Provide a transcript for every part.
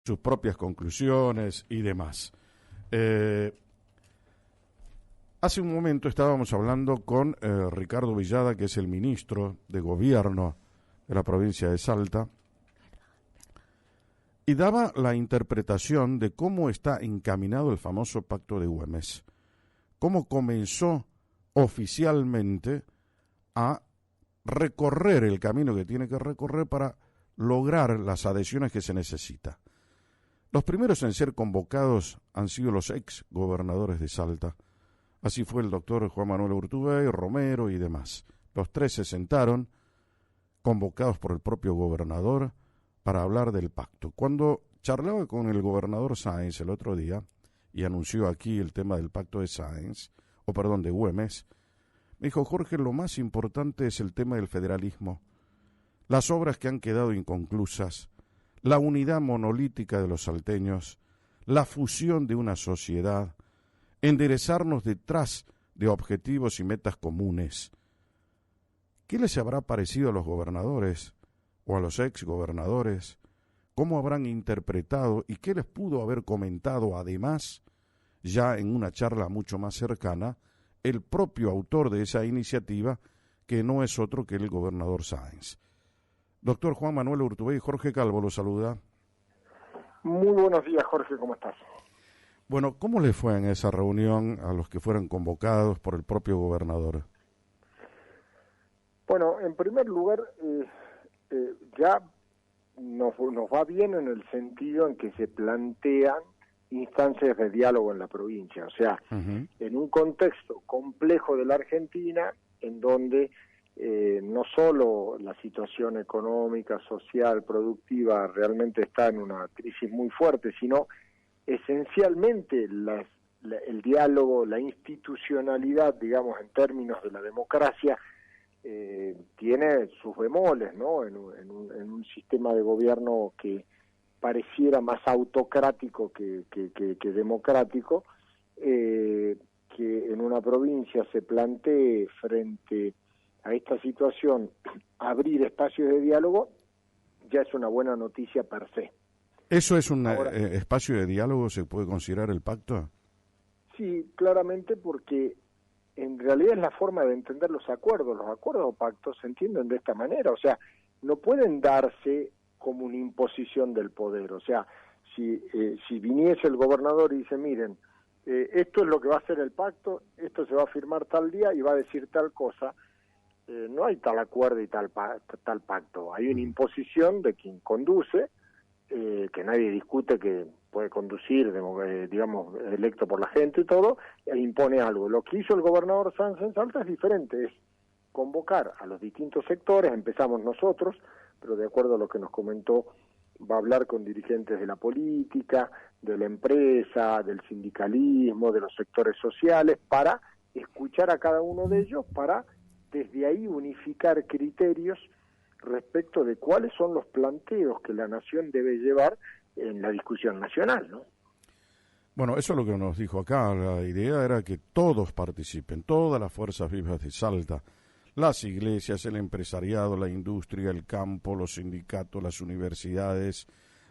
sus propias conclusiones y demás. Hace un momento estábamos hablando con Ricardo Villada, que es el ministro de Gobierno de la provincia de Salta, y daba la interpretación de cómo está encaminado el famoso Pacto de Güemes, cómo comenzó oficialmente a recorrer el camino que tiene que recorrer para lograr las adhesiones que se necesita. Los primeros en ser convocados han sido los ex gobernadores de Salta. Así fue el doctor Juan Manuel Urtubey, Romero y demás. Los tres se sentaron, convocados por el propio gobernador, para hablar del pacto. Cuando charlaba con el gobernador Sáenz el otro día, y anunció aquí el tema del pacto de de Güemes, me dijo: Jorge, lo más importante es el tema del federalismo, las obras que han quedado inconclusas, la unidad monolítica de los salteños, la fusión de una sociedad, enderezarnos detrás de objetivos y metas comunes. ¿Qué les habrá parecido a los gobernadores o a los exgobernadores? ¿Cómo habrán interpretado y qué les pudo haber comentado además, ya en una charla mucho más cercana, el propio autor de esa iniciativa, que no es otro que el gobernador Sáenz? Doctor Juan Manuel Urtubey, Jorge Calvo lo saluda. Muy buenos días, Jorge, ¿cómo estás? Bueno, ¿cómo le fue en esa reunión a los que fueron convocados por el propio gobernador? Bueno, en primer lugar, ya nos va bien en el sentido en que se plantean instancias de diálogo en la provincia, o sea, en un contexto complejo de la Argentina, en donde no solo la situación económica, social, productiva realmente está en una crisis muy fuerte, sino esencialmente el diálogo, la institucionalidad, digamos, en términos de la democracia, tiene sus bemoles, ¿no? En un sistema de gobierno que pareciera más autocrático que democrático, que en una provincia se plantee frente a esta situación abrir espacios de diálogo, ya es una buena noticia per se. ¿Eso es un espacio de diálogo? ¿Se puede considerar el pacto? Sí, claramente, porque en realidad es la forma de entender los acuerdos. Los acuerdos o pactos se entienden de esta manera, o sea, no pueden darse como una imposición del poder. O sea, si viniese el gobernador y dice, miren, esto es lo que va a ser el pacto, esto se va a firmar tal día y va a decir tal cosa, no hay tal acuerdo y tal pacto. Hay una imposición de quien conduce, que nadie discute que puede conducir, digamos, electo por la gente y todo, e impone algo. Lo que hizo el gobernador Sáenz en Salta es diferente, es convocar a los distintos sectores. Empezamos nosotros, pero de acuerdo a lo que nos comentó, va a hablar con dirigentes de la política, de la empresa, del sindicalismo, de los sectores sociales, para escuchar a cada uno de ellos, para desde ahí unificar criterios respecto de cuáles son los planteos que la nación debe llevar en la discusión nacional, ¿no? Bueno, eso es lo que nos dijo acá. La idea era que todos participen, todas las fuerzas vivas de Salta, las iglesias, el empresariado, la industria, el campo, los sindicatos, las universidades,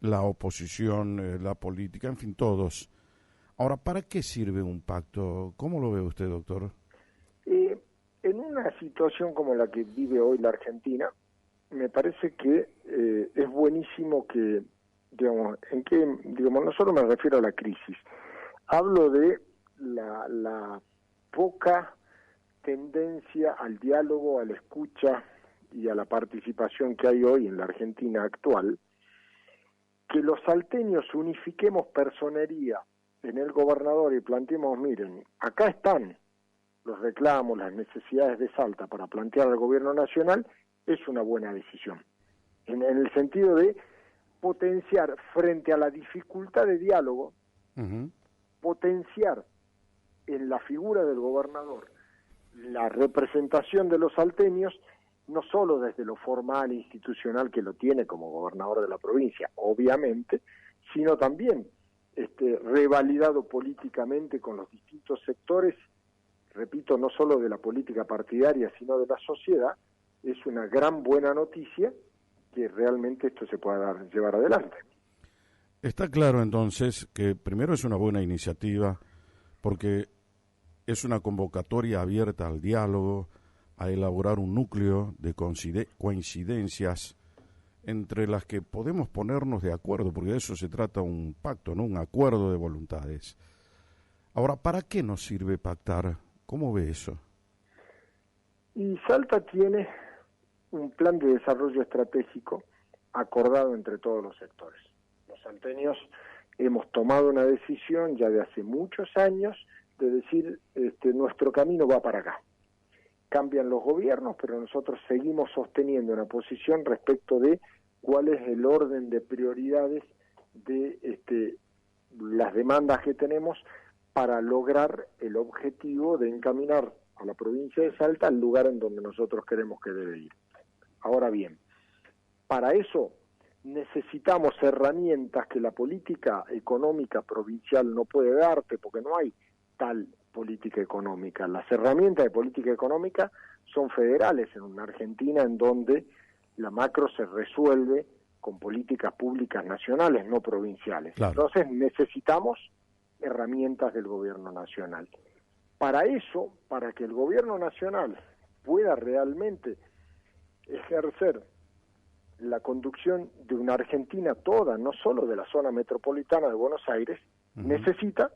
la oposición, la política, en fin, todos. Ahora, ¿para qué sirve un pacto? ¿Cómo lo ve usted, doctor? En una situación como la que vive hoy la Argentina, me parece que es buenísimo que, digamos, no solo me refiero a la crisis, hablo de la poca tendencia al diálogo, a la escucha y a la participación que hay hoy en la Argentina actual, que los salteños unifiquemos personería en el gobernador y planteemos, miren, acá están los reclamos, las necesidades de Salta para plantear al gobierno nacional, es una buena decisión. En el sentido de potenciar frente a la dificultad de diálogo, potenciar en la figura del gobernador la representación de los salteños, no solo desde lo formal e institucional que lo tiene como gobernador de la provincia, obviamente, sino también revalidado políticamente con los distintos sectores, repito, no solo de la política partidaria, sino de la sociedad. Es una gran buena noticia que realmente esto se pueda llevar adelante. Está claro entonces que primero es una buena iniciativa porque es una convocatoria abierta al diálogo, a elaborar un núcleo de coincidencias entre las que podemos ponernos de acuerdo, porque de eso se trata un pacto, ¿no? Un acuerdo de voluntades. Ahora, ¿para qué nos sirve pactar? ¿Cómo ve eso? Y Salta tiene un plan de desarrollo estratégico acordado entre todos los sectores. Los salteños hemos tomado una decisión ya de hace muchos años de decir, nuestro camino va para acá. Cambian los gobiernos, pero nosotros seguimos sosteniendo una posición respecto de cuál es el orden de prioridades de las demandas que tenemos para lograr el objetivo de encaminar a la provincia de Salta al lugar en donde nosotros queremos que debe ir. Ahora bien, para eso necesitamos herramientas que la política económica provincial no puede darte, porque no hay tal política económica. Las herramientas de política económica son federales en una Argentina en donde la macro se resuelve con políticas públicas nacionales, no provinciales. Claro. Entonces necesitamos herramientas del gobierno nacional. Para eso, para que el gobierno nacional pueda realmente ejercer la conducción de una Argentina toda, no solo de la zona metropolitana de Buenos Aires, necesita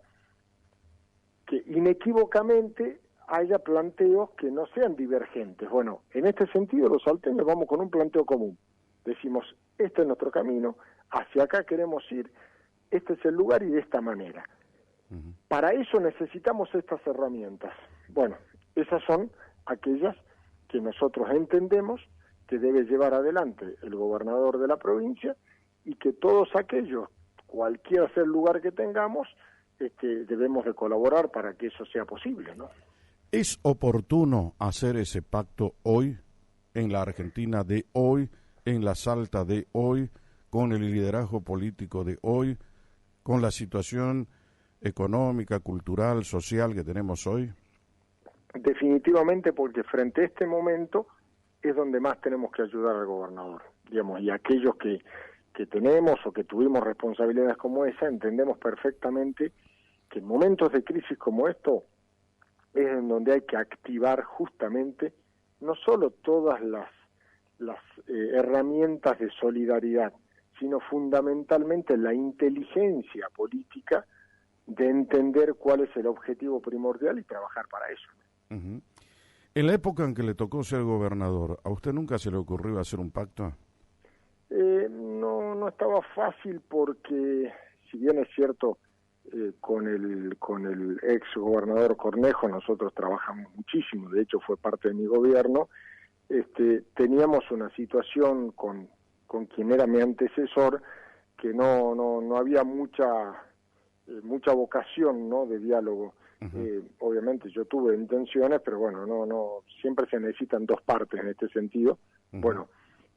que inequívocamente haya planteos que no sean divergentes. Bueno, en este sentido los salteños vamos con un planteo común. Decimos, este es nuestro camino, hacia acá queremos ir, este es el lugar y de esta manera. Para eso necesitamos estas herramientas. Bueno, esas son aquellas que nosotros entendemos que debe llevar adelante el gobernador de la provincia y que todos aquellos, cualquiera sea el lugar que tengamos, debemos de colaborar para que eso sea posible, ¿no? ¿Es oportuno hacer ese pacto hoy, en la Argentina de hoy, en la Salta de hoy, con el liderazgo político de hoy, con la situación económica, cultural, social que tenemos hoy? Definitivamente, porque frente a este momento es donde más tenemos que ayudar al gobernador, digamos, y aquellos que tenemos o que tuvimos responsabilidades como esa, entendemos perfectamente que en momentos de crisis como esto es en donde hay que activar justamente no solo todas las herramientas de solidaridad, sino fundamentalmente la inteligencia política de entender cuál es el objetivo primordial y trabajar para eso. Uh-huh. En la época en que le tocó ser gobernador, ¿a usted nunca se le ocurrió hacer un pacto? No estaba fácil porque, si bien es cierto, con el ex gobernador Cornejo nosotros trabajamos muchísimo, de hecho fue parte de mi gobierno, teníamos una situación con quien era mi antecesor que no había mucha vocación, ¿no?, de diálogo. Obviamente yo tuve intenciones, pero bueno, no siempre se necesitan dos partes en este sentido. Bueno,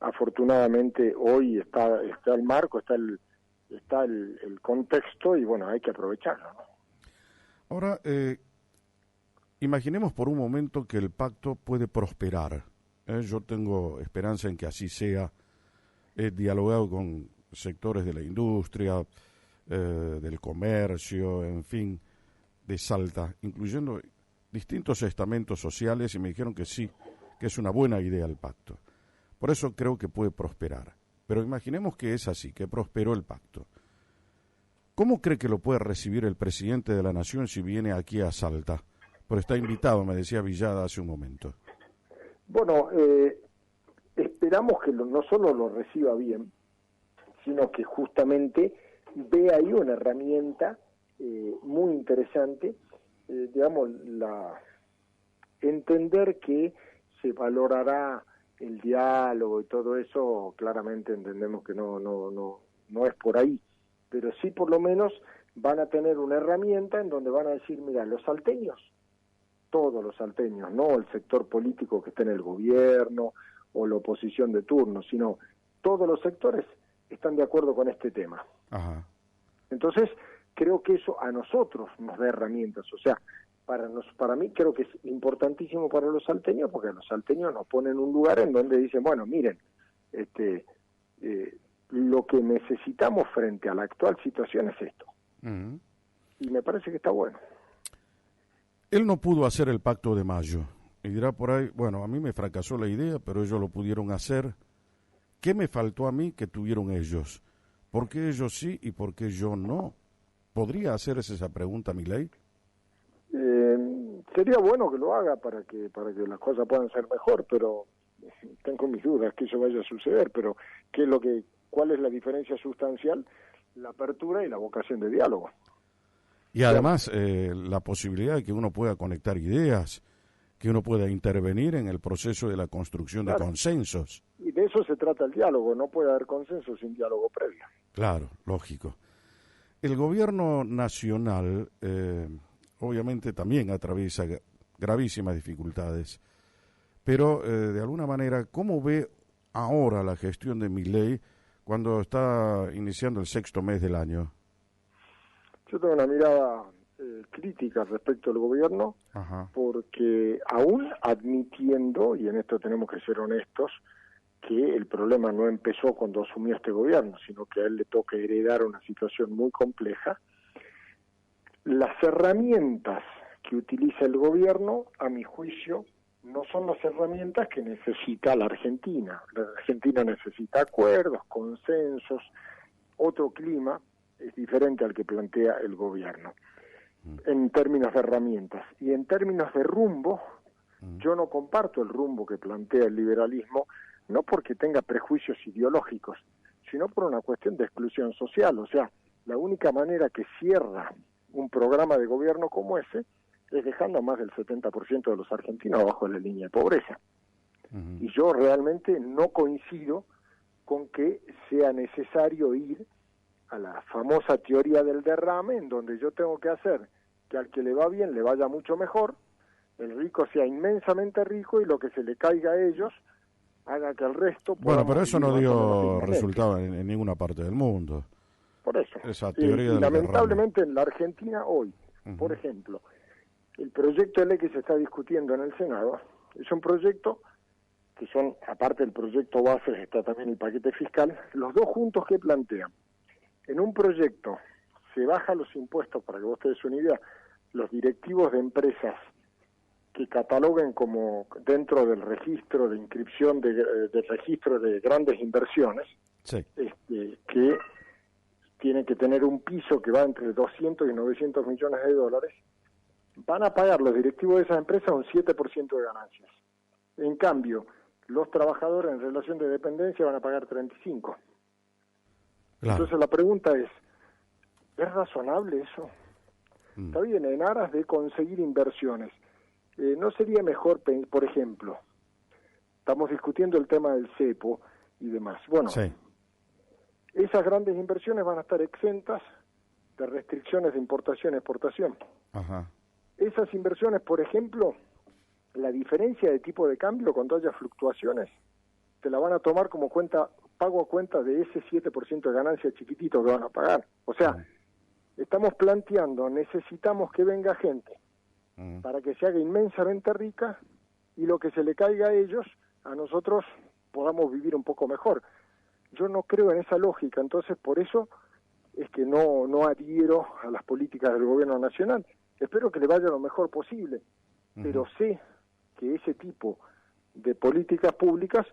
afortunadamente hoy está el marco, está el contexto y bueno, hay que aprovecharlo, ¿no? Ahora, imaginemos por un momento que el pacto puede prosperar. Yo tengo esperanza en que así sea. He dialogado con sectores de la industria, del comercio, en fin, de Salta, incluyendo distintos estamentos sociales, y me dijeron que sí, que es una buena idea el pacto. Por eso creo que puede prosperar. Pero imaginemos que es así, que prosperó el pacto. ¿Cómo cree que lo puede recibir el presidente de la Nación si viene aquí a Salta? Pero está invitado, me decía Villada hace un momento. Bueno, esperamos que no solo lo reciba bien, sino que justamente ve ahí una herramienta muy interesante, digamos, entender que se valorará el diálogo y todo eso. Claramente entendemos que no es por ahí, pero sí por lo menos van a tener una herramienta en donde van a decir, mira, los salteños, todos los salteños, no el sector político que está en el gobierno o la oposición de turno, sino todos los sectores están de acuerdo con este tema. Ajá. Entonces, creo que eso a nosotros nos da herramientas. O sea, para mí creo que es importantísimo para los salteños, porque los salteños nos ponen en un lugar en donde dicen, bueno, miren, lo que necesitamos frente a la actual situación es esto. Ujú. Y me parece que está bueno. Él no pudo hacer el pacto de mayo. Y dirá por ahí, bueno, a mí me fracasó la idea, pero ellos lo pudieron hacer. ¿Qué me faltó a mí que tuvieron ellos? ¿Por qué ellos sí y por qué yo no? ¿Podría hacerse esa pregunta, Milei? Sería bueno que lo haga para que las cosas puedan ser mejor, pero tengo mis dudas que eso vaya a suceder. Pero ¿cuál es la diferencia sustancial? La apertura y la vocación de diálogo. Y además, la posibilidad de que uno pueda conectar ideas, que uno pueda intervenir en el proceso de la construcción de consensos. Y de eso se trata el diálogo, no puede haber consenso sin diálogo previo. Claro, lógico. El gobierno nacional, obviamente, también atraviesa gravísimas dificultades, pero de alguna manera, ¿cómo ve ahora la gestión de Milei cuando está iniciando el 6º mes del año? Yo tengo una mirada crítica respecto al gobierno, Ajá. porque aún admitiendo, y en esto tenemos que ser honestos, que el problema no empezó cuando asumió este gobierno, sino que a él le toca heredar una situación muy compleja, las herramientas que utiliza el gobierno, a mi juicio, no son las herramientas que necesita la Argentina. La Argentina necesita acuerdos, consensos, otro clima es diferente al que plantea el gobierno en términos de herramientas. Y en términos de rumbo, yo no comparto el rumbo que plantea el liberalismo, no porque tenga prejuicios ideológicos, sino por una cuestión de exclusión social. O sea, la única manera que cierra un programa de gobierno como ese es dejando a más del 70% de los argentinos abajo de la línea de pobreza. Y yo realmente no coincido con que sea necesario ir a la famosa teoría del derrame, en donde yo tengo que hacer que al que le va bien le vaya mucho mejor, el rico sea inmensamente rico y lo que se le caiga a ellos haga que el resto... Bueno, pero eso no dio dignamente. resultado en ninguna parte del mundo. Por eso. Esa teoría Y del lamentablemente en la Argentina hoy, derrame. por ejemplo, el proyecto de ley que se está discutiendo en el Senado es un proyecto que son, aparte del proyecto base, está también el paquete fiscal, los dos juntos que plantean. En un proyecto se bajan los impuestos, para que vos te des una idea, los directivos de empresas que cataloguen como dentro del registro de inscripción del registro de grandes inversiones, Sí. Que tienen que tener un piso que va entre 200 y 900 millones de dólares, van a pagar los directivos de esas empresas un 7% de ganancias. En cambio, los trabajadores en relación de dependencia van a pagar 35%. Claro. Entonces la pregunta es razonable eso? Está bien, en aras de conseguir inversiones. ¿No sería mejor, por ejemplo, estamos discutiendo el tema del cepo y demás? Bueno, Sí. esas grandes inversiones van a estar exentas de restricciones de importación y exportación. Ajá. Esas inversiones, por ejemplo, la diferencia de tipo de cambio cuando haya fluctuaciones, te la van a tomar como pago a cuenta de ese 7% de ganancia chiquitito que van a pagar. O sea, estamos planteando, necesitamos que venga gente para que se haga inmensamente rica y lo que se le caiga a ellos, a nosotros podamos vivir un poco mejor. Yo no creo en esa lógica, entonces por eso es que no adhiero a las políticas del gobierno nacional. Espero que le vaya lo mejor posible, pero sé que ese tipo de políticas públicas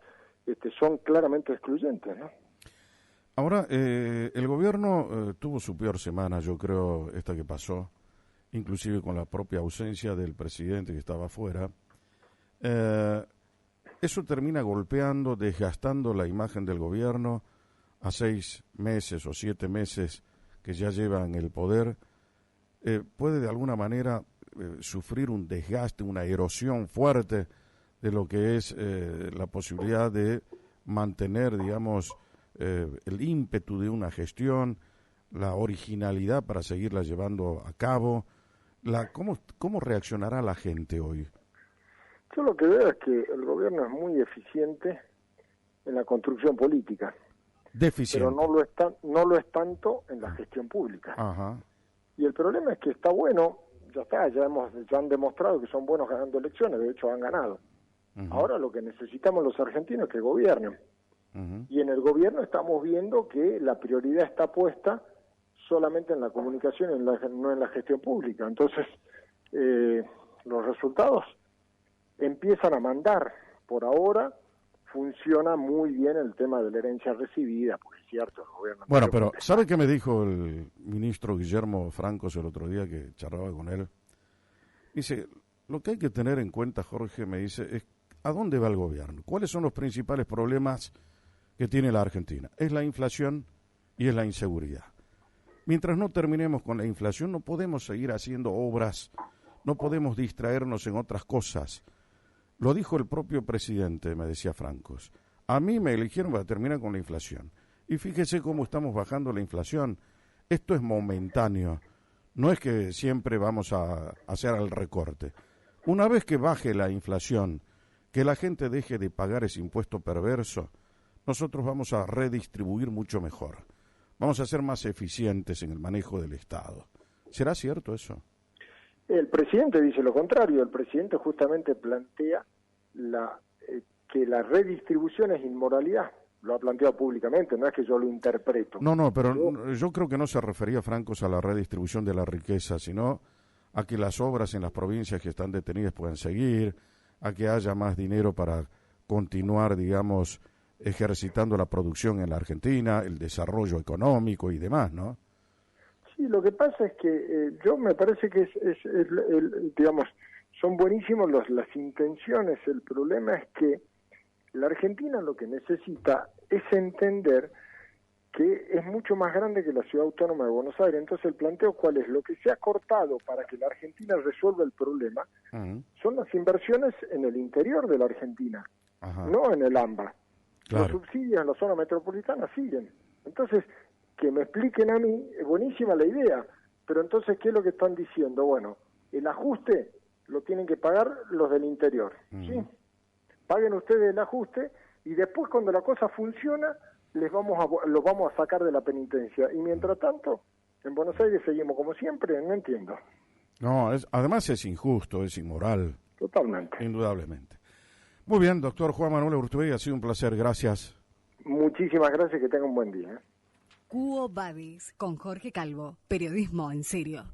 son claramente excluyentes, ¿no? Ahora, el gobierno tuvo su peor semana, yo creo, esta que pasó, inclusive con la propia ausencia del presidente que estaba afuera. Eso termina golpeando, desgastando la imagen del gobierno a 6 meses o 7 meses que ya llevan el poder. Puede de alguna manera sufrir un desgaste, una erosión fuerte de lo que es la posibilidad de mantener, digamos, el ímpetu de una gestión, la originalidad para seguirla llevando a cabo. ¿Cómo reaccionará la gente hoy? Yo lo que veo es que el gobierno es muy eficiente en la construcción política, Deficiente. pero no lo es tanto en la gestión pública. Ajá. Y el problema es que está bueno, ya han demostrado que son buenos ganando elecciones, de hecho han ganado. Ahora lo que necesitamos los argentinos es que gobiernen. Y en el gobierno estamos viendo que la prioridad está puesta solamente en la comunicación, no en la gestión pública. Entonces, los resultados empiezan a mandar. Por ahora funciona muy bien el tema de la herencia recibida, porque es cierto, el gobierno... Bueno, pero ¿sabe qué me dijo el ministro Guillermo Francos el otro día que charlaba con él? Dice, lo que hay que tener en cuenta, Jorge, me dice, es ¿a dónde va el gobierno? ¿Cuáles son los principales problemas que tiene la Argentina? Es la inflación y es la inseguridad. Mientras no terminemos con la inflación, no podemos seguir haciendo obras, no podemos distraernos en otras cosas. Lo dijo el propio presidente, me decía Francos. A mí me eligieron para terminar con la inflación. Y fíjese cómo estamos bajando la inflación. Esto es momentáneo. No es que siempre vamos a hacer el recorte. Una vez que baje la inflación, que la gente deje de pagar ese impuesto perverso, nosotros vamos a redistribuir mucho mejor. Vamos a ser más eficientes en el manejo del Estado. ¿Será cierto eso? El presidente dice lo contrario. El presidente justamente plantea que la redistribución es inmoralidad. Lo ha planteado públicamente, no es que yo lo interpreto. No, pero yo creo que no se refería, Francos, a la redistribución de la riqueza, sino a que las obras en las provincias que están detenidas puedan seguir, a que haya más dinero para continuar, digamos, ejercitando la producción en la Argentina, el desarrollo económico y demás, ¿no? Sí, lo que pasa es que yo me parece que digamos, son buenísimos las intenciones. El problema es que la Argentina lo que necesita es entender que es mucho más grande que la Ciudad Autónoma de Buenos Aires. Entonces el planteo, ¿cuál es? Lo que se ha cortado para que la Argentina resuelva el problema son las inversiones en el interior de la Argentina, no en el AMBA. Claro. Los subsidios en la zona metropolitana siguen. Entonces, que me expliquen a mí, es buenísima la idea, pero entonces, ¿qué es lo que están diciendo? Bueno, el ajuste lo tienen que pagar los del interior, ¿sí? Paguen ustedes el ajuste y después cuando la cosa funciona, los vamos a sacar de la penitencia. Y mientras tanto, en Buenos Aires seguimos como siempre, no entiendo. No, además es injusto, es inmoral. Totalmente. Indudablemente. Muy bien, doctor Juan Manuel Urtubey, ha sido un placer, gracias. Muchísimas gracias, que tenga un buen día. Quo Vadis, con Jorge Calvo, periodismo en serio.